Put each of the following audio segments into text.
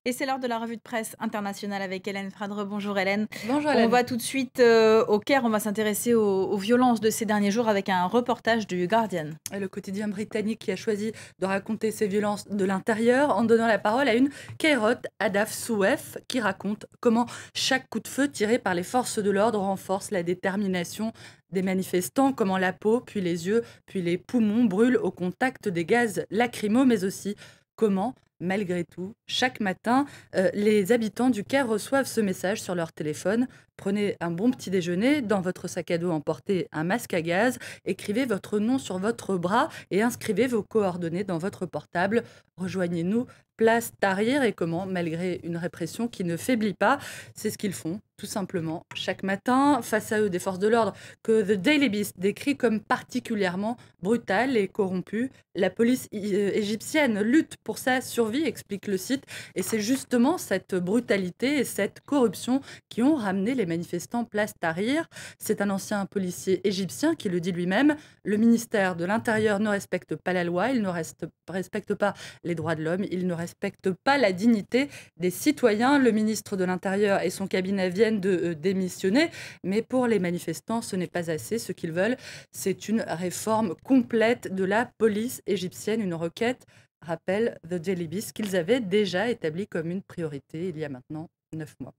Et c'est l'heure de la revue de presse internationale avec Hélène Fradre. Bonjour Hélène. Bonjour On Hélène. va tout de suite au Caire. On va s'intéresser aux violences de ces derniers jours avec un reportage du Guardian. Et le quotidien britannique qui a choisi de raconter ces violences de l'intérieur en donnant la parole à une Kairat Adaf Souef qui raconte comment chaque coup de feu tiré par les forces de l'ordre renforce la détermination des manifestants, comment la peau, puis les yeux, puis les poumons brûlent au contact des gaz lacrymaux, mais aussi comment, malgré tout, chaque matin, les habitants du Caire reçoivent ce message sur leur téléphone. Prenez un bon petit déjeuner, dans votre sac à dos emportez un masque à gaz, écrivez votre nom sur votre bras et inscrivez vos coordonnées dans votre portable. Rejoignez-nous, place Tahrir, et comment, malgré une répression qui ne faiblit pas, c'est ce qu'ils font, tout simplement, chaque matin, face à eux des forces de l'ordre que The Daily Beast décrit comme particulièrement brutale et corrompue. La police égyptienne lutte pour sa survie, explique le site, et c'est justement cette brutalité et cette corruption qui ont ramené les manifestants place Tahrir. C'est un ancien policier égyptien qui le dit lui-même. Le ministère de l'Intérieur ne respecte pas la loi, il ne respecte pas les droits de l'homme, il ne respecte pas la dignité des citoyens. Le ministre de l'Intérieur et son cabinet viennent de démissionner, mais pour les manifestants, ce n'est pas assez. Ce qu'ils veulent, c'est une réforme complète de la police égyptienne, une requête, rappelle The Daily Beast, qu'ils avaient déjà établie comme une priorité il y a maintenant 9 mois.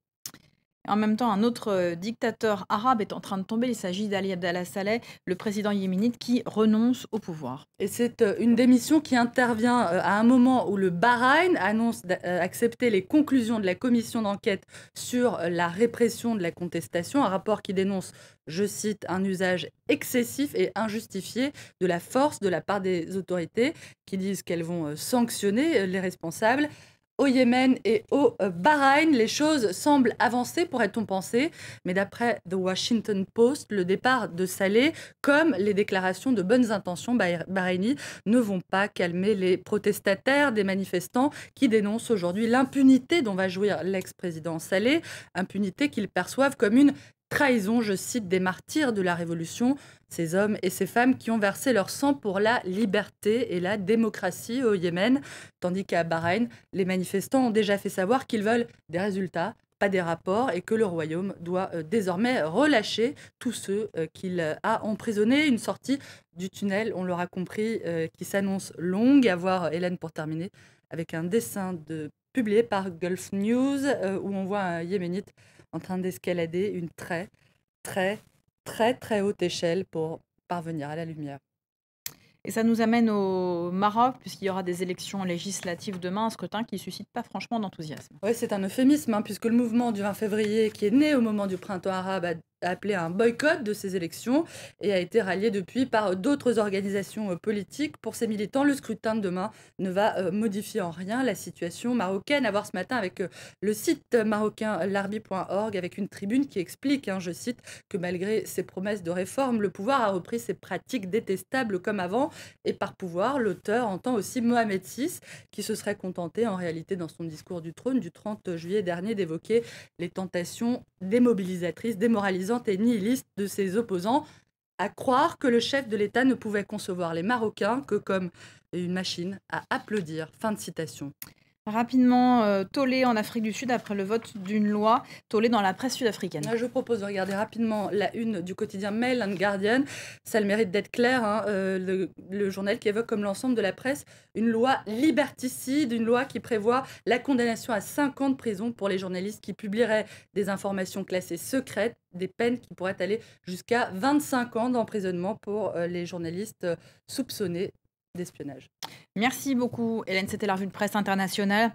En même temps, un autre dictateur arabe est en train de tomber. Il s'agit d'Ali Abdallah Saleh, le président yéménite qui renonce au pouvoir. Et c'est une démission qui intervient à un moment où le Bahreïn annonce accepter les conclusions de la commission d'enquête sur la répression de la contestation, un rapport qui dénonce, je cite, un usage excessif et injustifié de la force de la part des autorités qui disent qu'elles vont sanctionner les responsables. Au Yémen et au Bahreïn, les choses semblent avancer, pourrait-on penser, mais d'après The Washington Post, le départ de Saleh, comme les déclarations de bonnes intentions bahreïnies, ne vont pas calmer les protestataires, des manifestants qui dénoncent aujourd'hui l'impunité dont va jouir l'ex-président Saleh, impunité qu'ils perçoivent comme une trahison, je cite, des martyrs de la Révolution, ces hommes et ces femmes qui ont versé leur sang pour la liberté et la démocratie au Yémen, tandis qu'à Bahreïn, les manifestants ont déjà fait savoir qu'ils veulent des résultats, pas des rapports, et que le royaume doit désormais relâcher tous ceux qu'il a emprisonnés. Une sortie du tunnel, on l'aura compris, qui s'annonce longue. À voir, Hélène, pour terminer, avec un dessin publié par Gulf News, où on voit un Yéménite en train d'escalader une très, très, très, très haute échelle pour parvenir à la lumière. Et ça nous amène au Maroc, puisqu'il y aura des élections législatives demain, un scrutin qui ne suscite pas franchement d'enthousiasme. Oui, c'est un euphémisme, hein, puisque le mouvement du 20 février, qui est né au moment du printemps arabe, a appelé à un boycott de ces élections et a été rallié depuis par d'autres organisations politiques. Pour ces militants, le scrutin de demain ne va modifier en rien la situation marocaine. À voir ce matin avec le site marocain larbi.org, avec une tribune qui explique, hein, je cite, que malgré ses promesses de réforme, le pouvoir a repris ses pratiques détestables comme avant. Et par pouvoir, l'auteur entend aussi Mohamed VI, qui se serait contenté en réalité dans son discours du trône du 30 juillet dernier d'évoquer les tentations démobilisatrices, démoralisantes et nihilistes de ses opposants, à croire que le chef de l'État ne pouvait concevoir les Marocains que comme une machine à applaudir. Fin de citation. Rapidement, tollé en Afrique du Sud après le vote d'une loi, tollé dans la presse sud-africaine. Je propose de regarder rapidement la une du quotidien Mail and Guardian. Ça a le mérite d'être clair, hein, le journal qui évoque comme l'ensemble de la presse une loi liberticide, une loi qui prévoit la condamnation à 5 ans de prison pour les journalistes qui publieraient des informations classées secrètes, des peines qui pourraient aller jusqu'à 25 ans d'emprisonnement pour les journalistes soupçonnés d'espionnage. Merci beaucoup Hélène, c'était la revue de presse internationale.